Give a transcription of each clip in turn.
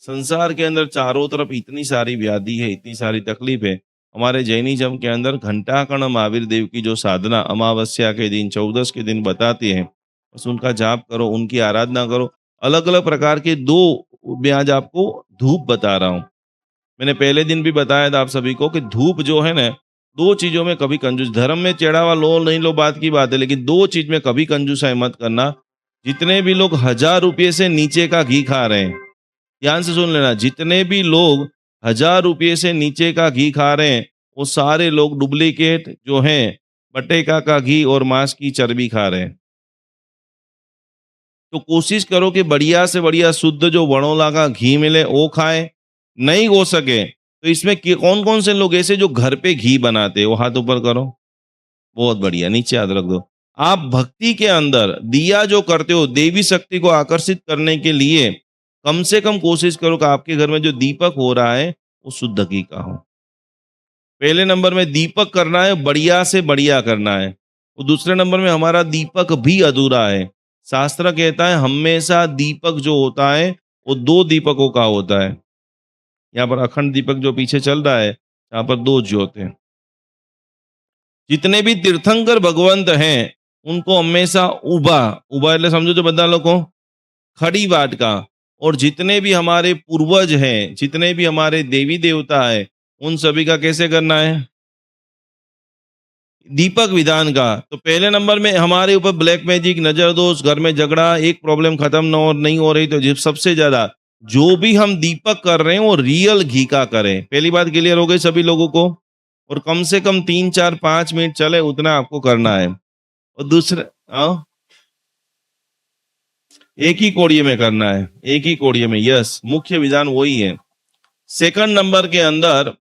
संसार के अंदर चारों तरफ इतनी सारी व्याधि है, इतनी सारी तकलीफ है। हमारे जैनिज्म के अंदर घंटाकर्ण महावीर देव की जो साधना अमावस्या के दिन, चौदस के दिन बताती है, बस उनका जाप करो, उनकी आराधना करो। अलग अलग प्रकार के दो मैं आज आपको धूप बता रहा हूँ। मैंने पहले दिन भी बताया था आप सभी को कि धूप जो है ना, दो चीजों में कभी कंजूस, धर्म में चढ़ावा लो नहीं लो बात की बात है, लेकिन दो चीज में कभी कंजूसाई मत करना। जितने भी लोग 1,000 रुपये से नीचे का घी खा रहे हैं, ध्यान से सुन लेना, जितने भी लोग 1,000 रुपये से नीचे का घी खा रहे हैं, वो सारे लोग डुप्लीकेट जो हैं बटेका का घी और मांस की चर्बी खा रहे हैं। तो कोशिश करो कि बढ़िया से बढ़िया शुद्ध जो वड़ोला का घी मिले वो खाएं। नहीं हो सके तो इसमें कौन कौन से लोग ऐसे जो घर पे घी बनाते हैं, वो हाथ ऊपर करो। बहुत बढ़िया, नीचे हाथ रख दो। आप भक्ति के अंदर दिया जो करते हो, देवी शक्ति को आकर्षित करने के लिए कम से कम कोशिश करो कि आपके घर में जो दीपक हो रहा है वो शुद्ध घी का हो। पहले नंबर में दीपक करना है, बढ़िया से बढ़िया करना है। और दूसरे नंबर में हमारा दीपक भी अधूरा है। शास्त्र कहता है हमेशा दीपक जो होता है वो 2 दीपकों का होता है। यहाँ पर अखंड दीपक जो पीछे चल रहा है, यहाँ पर 2 ज्योत हैं। जितने भी तीर्थंकर भगवंत हैं उनको हमेशा उभा उभा એટલે समझो जो બધા લોકો खड़ी बाट का, और जितने भी हमारे पूर्वज हैं, जितने भी हमारे देवी देवता है, उन सभी का कैसे करना है, दीपक विधान का। तो पहले नंबर में हमारे ऊपर ब्लैक मैजिक, नजर दोष, घर में झगड़ा, एक प्रॉब्लम खत्म न हो नहीं हो रही, तो सबसे ज्यादा जो भी हम दीपक कर रहे हैं वो रियल घी का करें। पहली बात क्लियर हो गई सभी लोगों को। और कम से कम 3, 4, 5 मिनट चले उतना आपको करना है। और दूसरे एक ही कोड़िए में करना है, एक ही कोड़िए में, यस, मुख्य विधान वही है। सेकंड नंबर के अंदर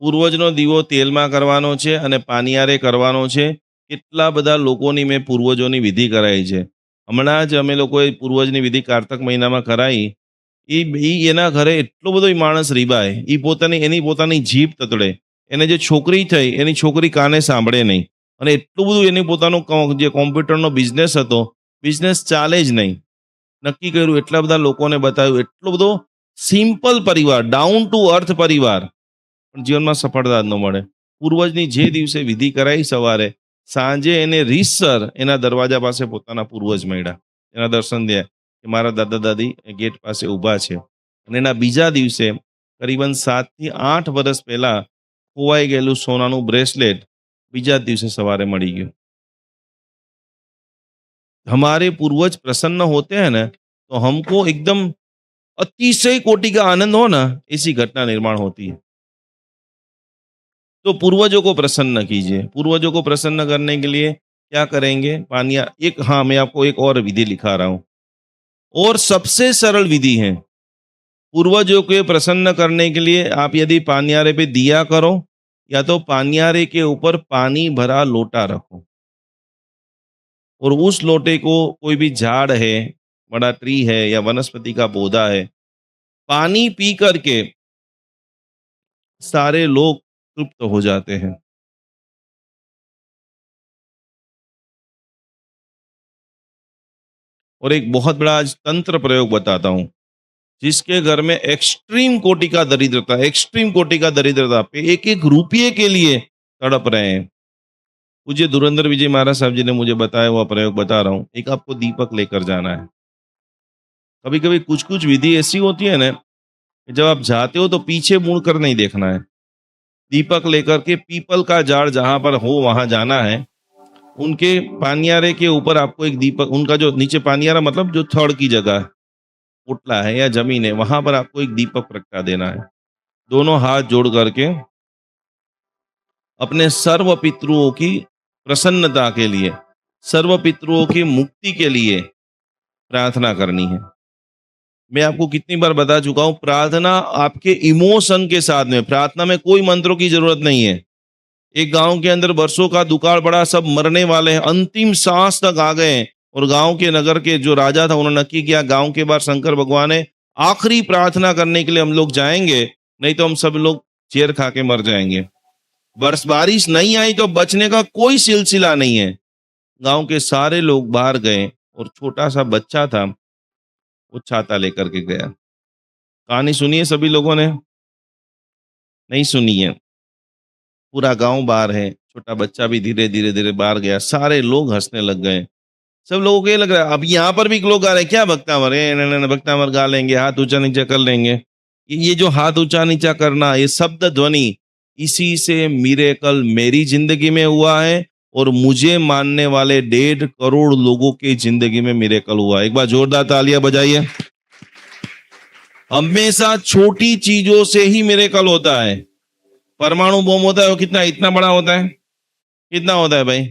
પૂર્વજનો દીવો તેલમાં કરવાનો છે અને પાનિયારે કરવાનો છે। કેટલા બધા લોકોની મેં પૂર્વજોની વિધિ કરાઈ છે। હમણાં જ અમે લોકોએ પૂર્વજની વિધિ કારતક મહિનામાં કરાઈ। એના ઘરે એટલો બધો માણસ રીબાય, એની પોતાની જીભ તતડે, એને જે છોકરી થઈ એની છોકરી કાને સાંભળે નહીં, અને એટલું બધું એની પોતાનો જે કોમ્પ્યુટરનો બિઝનેસ હતો, બિઝનેસ ચાલે જ નહીં। નક્કી કર્યું, એટલા બધા લોકોને બતાવ્યું, એટલો બધો સિમ્પલ પરિવાર, ડાઉન ટુ અર્થ પરિવાર, પણ જીવનમાં સફળતા જ ન મળે। પૂર્વજની જે દિવસે વિધિ કરાઈ સવારે, સાંજે એને રીતસર એના દરવાજા પાસે પોતાના પૂર્વજ મળ્યા, એના દર્શન થયા કે મારા દાદા દાદી ગેટ પાસે ઊભા છે। અને એના બીજા દિવસે કરીબન 7 થી 8 વર્ષ પહેલા ખોવાઈ ગયેલું સોનાનું બ્રેસલેટ બીજા જ દિવસે સવારે મળી ગયું। हमारे पूर्वज प्रसन्न होते हैं ना, तो हमको एकदम अतिशय कोटि का आनंद हो ना, ऐसी घटना निर्माण होती है। तो पूर्वजों को प्रसन्न कीजिए। पूर्वजों को प्रसन्न करने के लिए क्या करेंगे, पानिया एक, हाँ मैं आपको एक और विधि लिखा रहा हूं, और सबसे सरल विधि है। पूर्वजों को प्रसन्न करने के लिए आप यदि पानियारे पे दिया करो, या तो पानियारे के ऊपर पानी भरा लोटा रखो, और उस लोटे को कोई भी झाड़ है, बड़ा ट्री है या वनस्पति का पौधा है, पानी पी करके सारे लोग तृप्त हो जाते हैं। और एक बहुत बड़ा आज तंत्र प्रयोग बताता हूं, जिसके घर में एक्सट्रीम कोटि का दरिद्रता, एक्सट्रीम कोटि का दरिद्रता पे एक एक रुपये के लिए तड़प रहे हैं। पूज्य धुरंधर विजय महाराज साहब जी ने मुझे बताया हुआ प्रयोग बता रहा हूं। एक आपको दीपक लेकर जाना है। कभी कभी कुछ कुछ विधि ऐसी होती है ना, जब आप जाते हो तो पीछे मुड़ कर नहीं देखना है। दीपक लेकर के पीपल का झाड़ जहां पर हो वहां जाना है। उनके पानियारे के ऊपर आपको एक दीपक, उनका जो नीचे पानियारा मतलब जो थड़ की जगह पुटला है या जमीन है, वहां पर आपको एक दीपक प्रगटा देना है। दोनों हाथ जोड़ करके अपने सर्व पितरुओं की प्रसन्नता के लिए, सर्व पितरुओं की मुक्ति के लिए प्रार्थना करनी है। मैं आपको कितनी बार बता चुका हूं, प्रार्थना आपके इमोशन के साथ में, प्रार्थना में कोई मंत्रों की जरूरत नहीं है। एक गांव के अंदर वर्षों का दुकाळ पड़ा, सब मरने वाले हैं, अंतिम सांस तक आ गए, और गांव के नगर के जो राजा था उन्होंने नक्की किया, गांव के बाहर शंकर भगवान है, आखिरी प्रार्थना करने के लिए हम लोग जाएंगे, नहीं तो हम सब लोग चेर खा के मर जाएंगे। बारिश नहीं आई तो बचने का कोई सिलसिला नहीं है। गांव के सारे लोग बाहर गए और छोटा सा बच्चा था, वो छाता लेकर के गया। कहानी सुनी है सभी लोगों ने? नहीं सुनी है। पूरा गांव बाहर है, छोटा बच्चा भी धीरे धीरे धीरे बाहर गया, सारे लोग हंसने लग गए। सब लोगों को ये लग रहा है अब यहाँ पर भी लोग गा रहे हैं क्या, भक्तावर भक्तावर गा लेंगे, हाथ ऊंचा नीचा कर लेंगे। ये जो हाथ ऊंचा नीचा करना, ये शब्द ध्वनि, इसी से मिरेकल मेरी जिंदगी में हुआ है और मुझे मानने वाले 1.5 करोड़ लोगों की जिंदगी में मिरेकल हुआ। एक बार जोरदार तालियां बजाइए। हमेशा छोटी चीजों से ही मिरेकल होता है। परमाणु बम होता है वो कितना, इतना बड़ा होता है, कितना होता है भाई?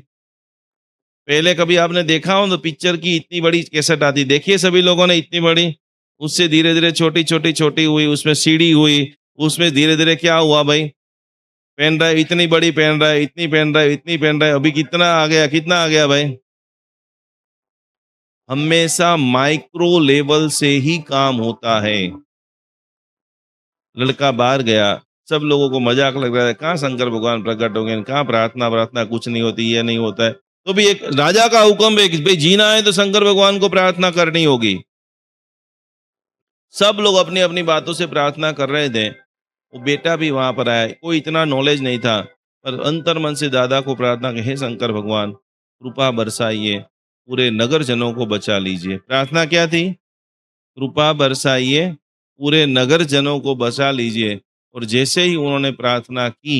पहले कभी आपने देखा हो तो पिक्चर की इतनी बड़ी कैसेट आती, देखिए सभी लोगों ने, इतनी बड़ी, उससे धीरे धीरे छोटी छोटी छोटी हुई, उसमें सीडी हुई, उसमें धीरे धीरे क्या हुआ भाई, पेन ड्राइव इतनी बड़ी पेन ड्राइव, इतनी पेन ड्राइव, इतनी पेन ड्राइव, अभी कितना आ गया, कितना आ गया भाई? हमेशा माइक्रो लेवल से ही काम होता है। लड़का बाहर गया, सब लोगों को मजाक लग रहा है, कहाँ शंकर भगवान प्रकट हो गए, कहाँ प्रार्थना प्रार्थना कुछ नहीं होती, ये नहीं होता है। तो भी एक राजा का हुक्म है कि भाई जीना है तो शंकर भगवान को प्रार्थना करनी होगी। सब लोग अपनी अपनी बातों से प्रार्थना कर रहे थे। वो बेटा भी वहां पर आया, कोई इतना नॉलेज नहीं था, पर अंतर मन से दादा को प्रार्थना की, हे शंकर भगवान कृपा बरसाइए, पूरे नगर जनों को बचा लीजिए। प्रार्थना क्या थी? कृपा बरसाइए, पूरे नगर जनों को बचा लीजिए। और जैसे ही उन्होंने प्रार्थना की,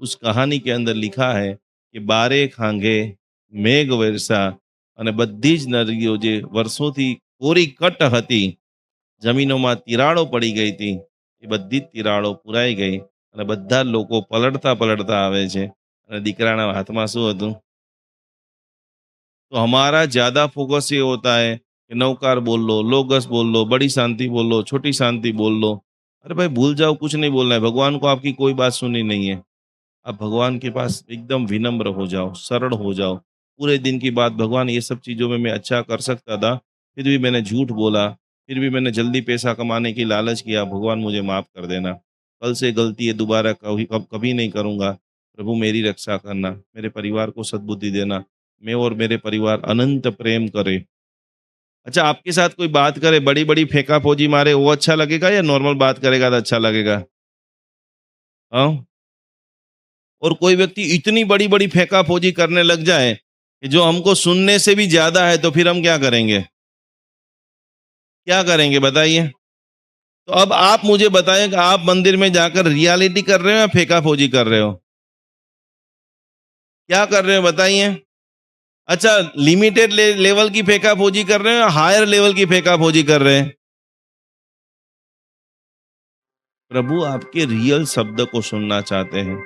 उस कहानी के अंदर लिखा है कि बारे खांगे मेघ वर्षा અને બધી જ નદીઓ જે વર્ષોથી કોરી કટ હતી, જમીનોમાં તિરાડો પડી ગઈ હતી, એ બધી જ તિરાડો પુરાઈ ગઈ અને બધા લોકો પલળતા પલળતા આવે છે અને દીકરાના હાથમાં શું હતું? तो हमारा ज़्यादा फ़ोकस ये होता है कि नौकार बोल लो, लोगस बोल लो, बड़ी शांति बोल लो, छोटी शांति बोल लो। अरे भाई भूल जाओ, कुछ नहीं बोलना है, भगवान को आपकी कोई बात सुननी नहीं है। आप भगवान के पास एकदम विनम्र हो जाओ, सरल हो जाओ। पूरे दिन की बात, भगवान ये सब चीज़ों में मैं अच्छा कर सकता था, फिर भी मैंने झूठ बोला, फिर भी मैंने जल्दी पैसा कमाने की लालच किया, भगवान मुझे माफ़ कर देना। कल से गलती ये दोबारा कभी नहीं करूँगा। प्रभु मेरी रक्षा करना, मेरे परिवार को सद्बुद्धि देना, मैं और मेरे परिवार अनंत प्रेम करें। अच्छा, आपके साथ कोई बात करे, बड़ी-बड़ी फेंका-फौजी मारे, वो अच्छा लगेगा या नॉर्मल बात करेगा तो अच्छा लगेगा? हाँ? और कोई व्यक्ति इतनी बड़ी-बड़ी फेंका-फौजी करने लग जाए, कि जो हमको सुनने से भी ज़्यादा है, तो फिर हम क्या करेंगे? क्या करेंगे बताइए? तो अब आप मुझे बताएँ कि आप मंदिर में जाकर रियलिटी कर रहे हो या फेंका-फौजी कर रहे हो? क्या कर रहे हो बताइए? अच्छा, लिमिटेड लेवल की फेंका-फौजी कर रहे हो या हायर लेवल की फेंका-फौजी कर रहे हैं? प्रभु आपके रियल शब्द को सुनना चाहते हैं।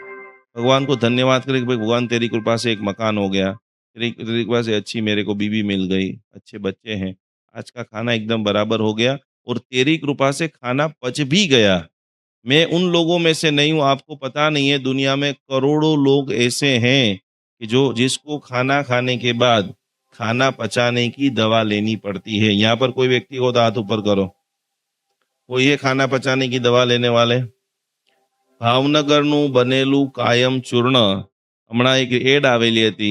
भगवान को धन्यवाद करें कि भाई भगवान तेरी कृपा से एक मकान हो गया, तेरी तेरी कृपा से अच्छी मेरे को बीवी मिल गई, अच्छे बच्चे हैं, आज का खाना एकदम बराबर हो गया और तेरी कृपा से खाना पच भी गया। मैं उन लोगों में से नहीं हूँ, आपको पता नहीं है दुनिया में करोड़ों लोग ऐसे हैं कि जो जिसको खाना खाने के बाद खाना पचाने की दवा लेनी पड़ती है। यहाँ पर कोई व्यक्ति हो तो हाथ ऊपर करो। कोई है खाना पचाने की दवा लेने वाले? ભાવનગરનું બનેલું કાયમ ચૂર્ણ, હમણાં એક એડ આવેલી હતી,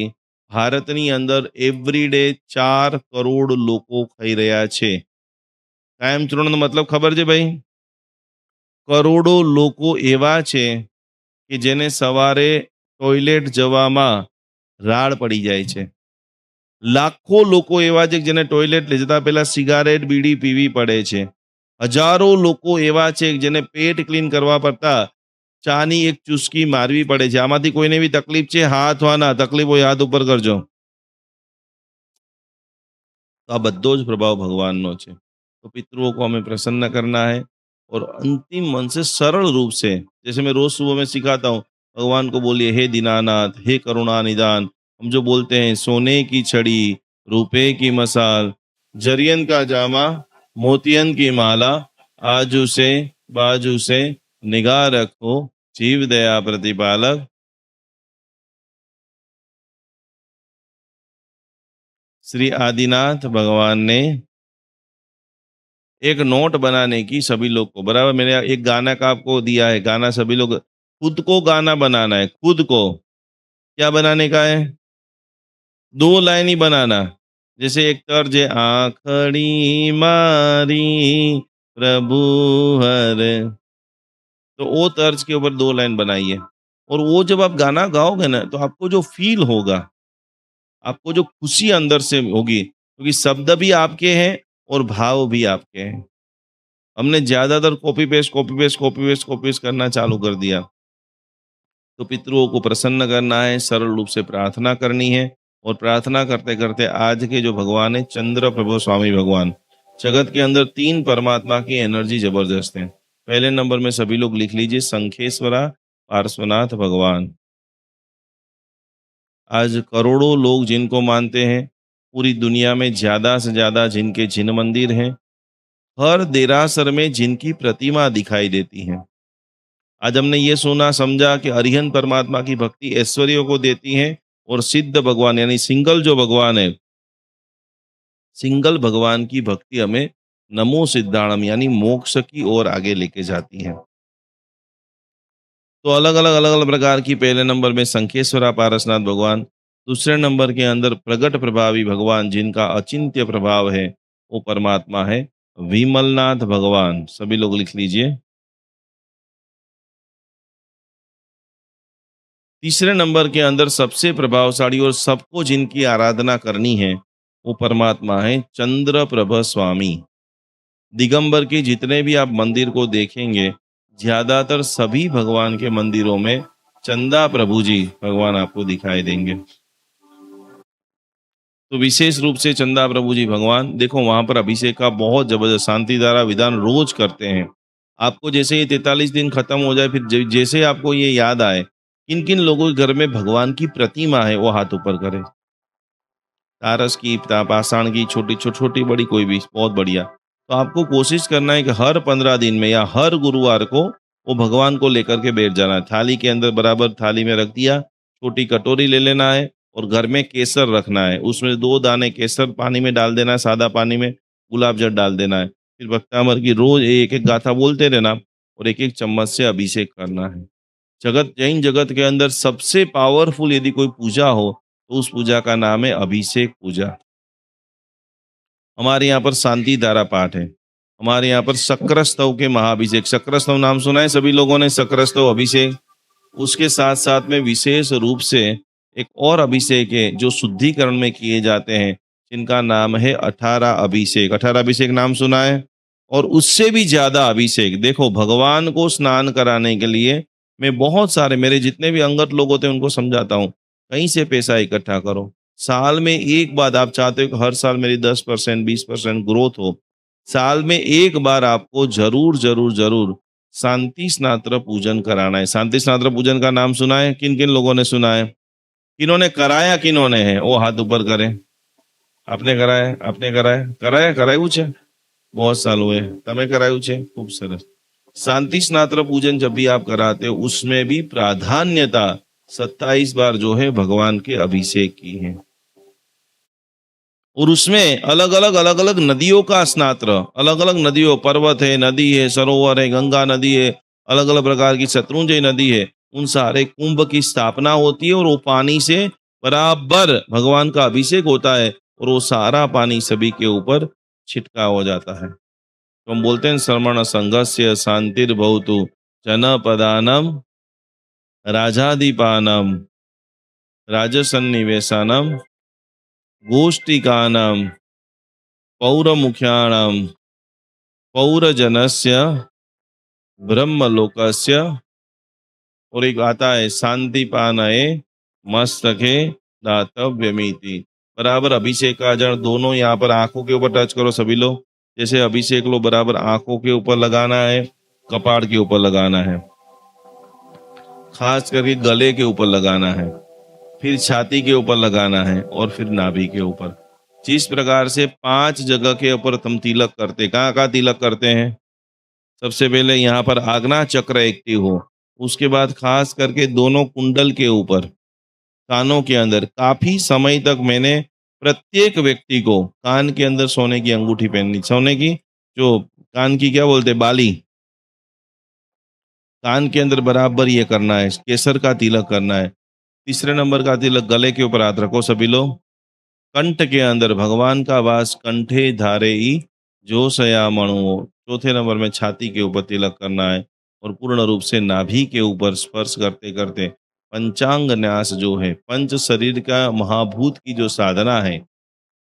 ભારતની અંદર એવરી ડે 4 કરોડ લોકો ખાઈ રહ્યા છે। કાયમ ચૂર્ણનો મતલબ ખબર છે ભાઈ? કરોડો લોકો એવા છે કે જેને સવારે ટોયલેટ જવામાં રાડ પડી જાય છે। લાખો લોકો એવા છે કે જેને ટોયલેટ લઈ જતા પહેલા સિગારેટ, બીડી પીવી પડે છે। હજારો લોકો એવા છે કે જેને પેટ ક્લીન કરવા પડતા ચાની એક ચુસ્કી મારવી પડે છે। આમાંથી કોઈને બી તકલીફ છે? હાથવાના તકલીફ હોય હાથ ઉપર કરજો। तो આ બધો જ પ્રભાવ ભગવાનનો છે। तो पितरों को हमें प्रसन्न करना है और अंतिम मन से सरल रूप से, जैसे मैं रोज सुबह में सिखाता हूँ, भगवान को बोलिए हे दीनानाथ, हे करुणा निदान। हम जो बोलते हैं सोने की छड़ी, रुपए की मसाल, जरियन का जामा, मोतियन की माला, आजू से बाजू से निगाह रखो, जीव दया प्रतिपालक। श्री आदिनाथ भगवान ने एक नोट बनाने की सभी लोग को, बराबर मैंने एक गाना का आपको दिया है, गाना सभी लोग खुद को गाना बनाना है, खुद को क्या बनाने का है? 2 लाइन ही बनाना। जैसे एक तर्ज है, आखड़ी मारी प्रभु हर, तो वो तर्ज के ऊपर 2 लाइन बनाइए। और वो जब आप गाना गाओगे ना, तो आपको जो फ़ील होगा, आपको जो खुशी अंदर से होगी, क्योंकि शब्द भी आपके हैं और भाव भी आपके हैं। हमने ज़्यादातर copy paste, copy paste, copy paste, copy paste करना चालू कर दिया। तो पितरों को प्रसन्न करना है, सरल रूप से प्रार्थना करनी है, और प्रार्थना करते-करते आज के जो भगवान हैं, चंद्र प्रभु स्वामी भगवान, जगत के अंदर 3 परमात्मा की एनर्जी ज़बरदस्त है। पहले नंबर में सभी लोग लिख लीजिए, शंखेश्वरा पार्श्वनाथ भगवान। आज करोड़ों लोग जिनको मानते हैं, पूरी दुनिया में ज़्यादा से ज़्यादा जिनके जिन मंदिर हैं, हर देरासर में जिनकी प्रतिमा दिखाई देती है। आज हमने ये सुना समझा कि अरिहंत परमात्मा की भक्ति ऐश्वर्यों को देती है, और सिद्ध भगवान यानी सिंगल जो भगवान है, सिंगल भगवान की भक्ति हमें नमो सिद्धाणम यानी मोक्ष की ओर आगे लेके जाती है। तो अलग-अलग प्रकार की, पहले नंबर में शंखेश्वरा पारसनाथ भगवान, दूसरे नंबर के अंदर प्रगट प्रभावी भगवान जिनका अचिंत्य प्रभाव है, वो परमात्मा है विमलनाथ भगवान। सभी लोग लिख लीजिए। तीसरे नंबर के अंदर सबसे प्रभावशाली और सबको जिनकी आराधना करनी है, वो परमात्मा है चंद्र स्वामी। दिगंबर के जितने भी आप मंदिर को देखेंगे, ज्यादातर सभी भगवान के मंदिरों में चंदा प्रभु जी भगवान आपको दिखाई देंगे। तो विशेष रूप से चंदा प्रभु जी भगवान, देखो वहां पर अभिषेक का बहुत जबरदस्त शांति धारा विधान रोज करते हैं। आपको जैसे ये 43 दिन खत्म हो जाए, फिर जैसे आपको ये याद आए, किन किन लोगों के घर में भगवान की प्रतिमा है, वो हाथ ऊपर करें। तारस की, पाषाण की, छोटी छोटी बड़ी कोई भी, बहुत बढ़िया। तो आपको कोशिश करना है कि हर 15 दिन में या हर गुरुवार को वो भगवान को लेकर के बैठ जाना है। थाली के अंदर बराबर थाली में रख दिया, छोटी कटोरी ले लेना है, और घर में केसर रखना है। उसमें 2 दाने केसर पानी में डाल देना है, सादा पानी में, गुलाब जल डाल देना है। फिर भक्तामर की रोज एक-एक गाथा बोलते रहना, और एक-एक चम्मच से अभिषेक करना है। जैन जगत के अंदर सबसे पावरफुल यदि कोई पूजा हो, तो उस पूजा का नाम है अभिषेक पूजा। हमारे यहाँ पर शांति धारा पाठ है। हमारे यहाँ पर शक्रस्तव के महाअभिषेक, शक्रस्तव नाम सुना है सभी लोगों ने, शक्रस्तव अभिषेक। उसके साथ-साथ में विशेष रूप से एक और अभिषेक है जो शुद्धिकरण में किए जाते हैं, जिनका नाम है 18 अभिषेक। 18 अभिषेक नाम सुना है? और उससे भी ज़्यादा अभिषेक, देखो भगवान को स्नान कराने के लिए मैं बहुत सारे मेरे जितने भी अंगत लोग होते हैं उनको समझाता हूँ, कहीं से पैसा इकट्ठा करो। साल में एक बार आप चाहते हो कि हर साल मेरी 10% 20% ग्रोथ हो, साल में एक बार आपको ज़रूर, ज़रूर, ज़रूर शांति स्नात्र पूजन कराना है। शांति स्नात्र पूजन का नाम सुना है? किन-किन लोगों ने सुना है? किन्होंने कराया किन्होंने है? वो हाथ ऊपर करें। आपने कराया? आपने कराया? कराया કરાયું છે? बहुत साल हुए। તમે કરાયું છે? खूब सरस। शांति स्नात्र पूजन जब भी आप कराते हो, उसमें भी प्राधान्यता 27 बार जो है भगवान के अभिषेक की है। और उसमें अलग-अलग नदियों का स्नात्र, अलग-अलग नदियों, पर्वत है, नदी है, सरोवर है, गंगा नदी है, अलग-अलग प्रकार की शत्रुंजय नदी है, उन सारे कुंभ की स्थापना होती है, और वो पानी से बराबर भगवान का अभिषेक होता है, और वो सारा पानी सभी के ऊपर छिटका हो जाता है। तो हम बोलते हैं श्रमण संघस्य शांतिर्भवतु जनपदानम राजाधिपानम राजसन्निवेशानम गोष्ठिकानम पौरमुख्याणाम पौरजनस्य ब्रह्मलोकस्य, और एक आता है शांति पानये मस्तके दातव्यमिति। बराबर अभिषेक का जल दोनों यहाँ पर आंखों के ऊपर टच करो सभी लोग। जैसे अभिषेक लो, बराबर आंखों के ऊपर लगाना है, कपाड़ के ऊपर लगाना है, खास करके गले के ऊपर लगाना है, फिर छाती के ऊपर लगाना है, और फिर नाभि के ऊपर। जिस प्रकार से 5 जगह के ऊपर हम तिलक करते, कहाँ-कहाँ तिलक करते हैं? सबसे पहले यहाँ पर आज्ञा चक्र एक्टिव हो, उसके बाद खास करके दोनों कुंडल के ऊपर, कानों के अंदर। काफी समय तक मैंने प्रत्येक व्यक्ति को कान के अंदर सोने की अंगूठी पहननी, सोने की जो कान की क्या बोलते हैं, बाली, कान के अंदर बराबर ये करना है, केसर का तिलक करना है। तीसरे नंबर का तिलक गले के ऊपर हाथ रखो सभी लोग। कंठ के अंदर भगवान का वास, कंठे धारे ही जो सया मणुओ। चौथे नंबर में छाती के ऊपर तिलक करना है और पूर्ण रूप से नाभि के ऊपर स्पर्श करते करते पंचांग न्यास जो है, पंच शरीर का महाभूत की जो साधना है,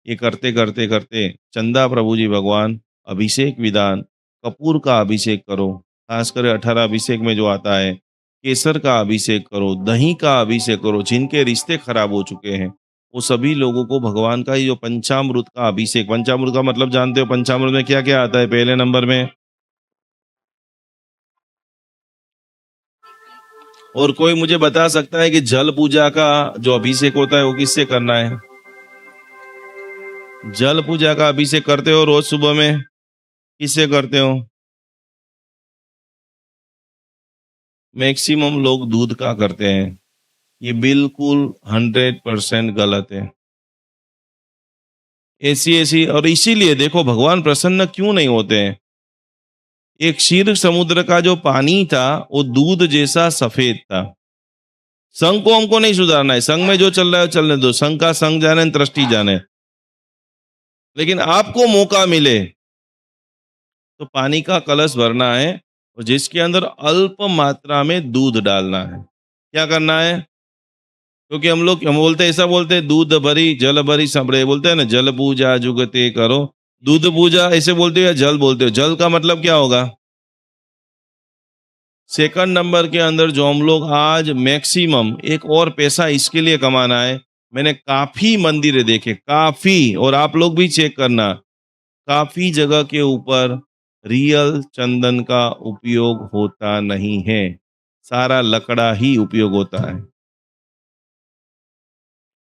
ये करते करते करते चंदा प्रभु जी भगवान अभिषेक विधान, कपूर का अभिषेक करो। खासकर 18 अभिषेक में जो आता है, केसर का अभिषेक करो, दही का अभिषेक करो। जिनके रिश्ते खराब हो चुके हैं, वो सभी लोगों को भगवान का ये जो पंचामृत का अभिषेक, पंचामृत का मतलब जानते हो, पंचामृत में क्या क्या आता है? पहले नंबर में, और कोई मुझे बता सकता है कि जल पूजा का जो अभिषेक होता है वो किससे करना है? जल पूजा का अभिषेक करते हो रोज सुबह में, किससे करते हो? मैक्सिमम लोग दूध का करते हैं। ये बिल्कुल 100% गलत है। ऐसी ऐसी, और इसीलिए देखो भगवान प्रसन्न क्यों नहीं होते हैं। एक क्षीर समुद्र का जो पानी था वो दूध जैसा सफेद था। संघ को हमको नहीं सुधारना है, संघ में जो चल रहा है चलने दो, संघ का संघ जाने, दृष्टि जाने। लेकिन आपको मौका मिले तो पानी का कलश भरना है और जिसके अंदर अल्प मात्रा में दूध डालना है। क्या करना है? क्योंकि हम बोलते हैं, ऐसा बोलते हैं, दूध भरी जल भरी सबरे, बोलते हैं ना, जल पूजा जुगते करो। दूध पूजा ऐसे बोलते हो या जल बोलते हो? जल का मतलब क्या होगा? सेकंड नंबर के अंदर जो हम लोग आज मैक्सिमम, एक और पैसा इसके लिए कमाना है। मैंने काफी मंदिरें देखे, काफी, और आप लोग भी चेक करना, काफी जगह के ऊपर रियल चंदन का उपयोग होता नहीं है, सारा लकड़ा ही उपयोग होता है।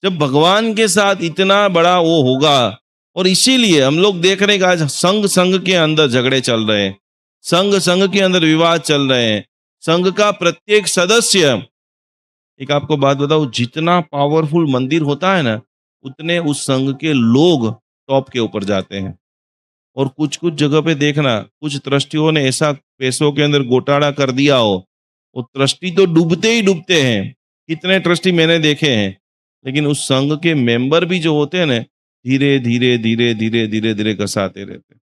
जब भगवान के साथ इतना बड़ा वो होगा, और इसीलिए हम लोग देख रहे हैं कि आज संघ संघ के अंदर झगड़े चल रहे हैं, संघ संघ के अंदर विवाद चल रहे हैं। संघ का प्रत्येक सदस्य, एक आपको बात बताऊं, जितना पावरफुल मंदिर होता है ना, उतने उस संघ के लोग टॉप के ऊपर जाते हैं। और कुछ कुछ जगह पे देखना, कुछ ट्रस्टियों ने ऐसा पैसों के अंदर घोटाला कर दिया हो, वो ट्रस्टी तो डूबते ही डूबते हैं। कितने ट्रस्टी मैंने देखे हैं, लेकिन उस संघ के मेंबर भी जो होते हैं ना, धीरे धीरे धीरे धीरे धीरे धीरे घसाते रहते हैं।